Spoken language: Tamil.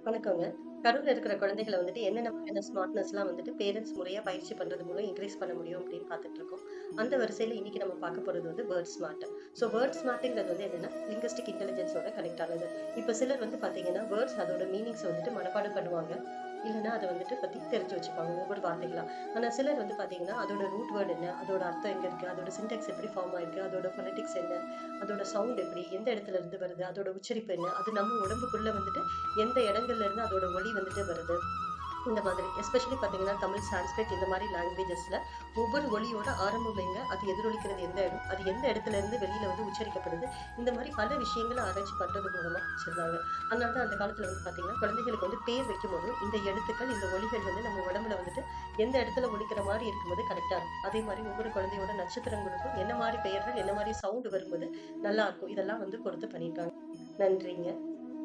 வணக்கங்க. கருவுல இருக்கிற குழந்தைகள வந்துட்டு என்னென்ன மாதிரியான ஸ்மார்ட்னஸ்லாம் வந்துட்டு பேரண்ட்ஸ் முறையா பயிற்சி பண்றது மூலம் இன்கிரீஸ் பண்ண முடியும் அப்படின்னு பார்த்துட்டு இருக்கோம். அந்த வரிசையில இன்னைக்கு நம்ம பார்க்க போறது வந்து வேர்ட் ஸ்மார்ட். வேர்ட் ஸ்மார்ட்ங்கிறது வந்து என்னன்னா, லிங்குஸ்டிக் இன்டெலிஜென்ஸோட கனெக்ட் ஆனது. இப்ப சிலர் வந்து பார்த்தீங்கன்னா, வேர்ட்ஸ் அதோட மீனிங்ஸ் வந்துட்டு மனப்பாடம் பண்ணுவாங்க. இல்லன்னா அத வந்துட்டு பத்தி தெரிஞ்சு வச்சுப்பாங்க ஒவ்வொரு வார்த்தைகளா. ஆனா சிலர் வந்து பார்த்தீங்கன்னா, அதோட ரூட் வேர்ட் என்ன? அதோட அர்த்தம் எங்க இருக்கு? அதோட சின்டாக்ஸ் எப்படி ஃபார்ம் ஆயிருக்கு? அதோட ஃபோனடிக்ஸ் என்ன? அதோட சவுண்ட் எப்படி? எந்த இடத்துல இருந்து வருது? அதோட உச்சரிப்பு என்ன? அது நம்ம உடம்புக்குள்ள வந்துட்டு எந்த இடங்கள்ல இருந்து அதோட ஒலி வந்துட்டு வருது. இந்த மாதிரி எஸ்பெஷலி பார்த்தீங்கன்னா, தமிழ், சான்ஸ்கிரிட் இந்த மாரி லாங்குவேஜஸ்ல ஒவ்வொரு ஒலியோட ஆரம்பம் எங்க? அது எதிரொலிக்கிறது எந்த இடம்? அது எந்த இடத்துல இருந்து வெளியில வந்து உச்சரிக்கப்படுது? இந்த மாரி பல விஷயங்கள ஆராய்ச்சி பண்றது மூலமா வச்சிருந்தாங்க. அதனால தான் அந்த காலத்துல வந்து பார்த்தீங்கன்னா, குழந்தைகளுக்கு வந்து பேர் வைக்கும்போது, இந்த எழுத்துக்கள், இந்த ஒலிகள் வந்து நம்ம உடம்புல வந்துட்டு எந்த இடத்துல ஒலிக்கிற மாரி இருக்கும்போது கரெக்ட்டா இருக்கும். அதே மாரி ஒவ்வொரு குழந்தையோட நட்சத்திரங்களுக்கும் என்ன மாரி பெயர்கள், என்ன மாரி சவுண்ட் வரும்போது நல்லா இருக்கும். இதெல்லாம் வந்து பொறுத்து பண்ணியிருக்காங்க. நன்றிங்க.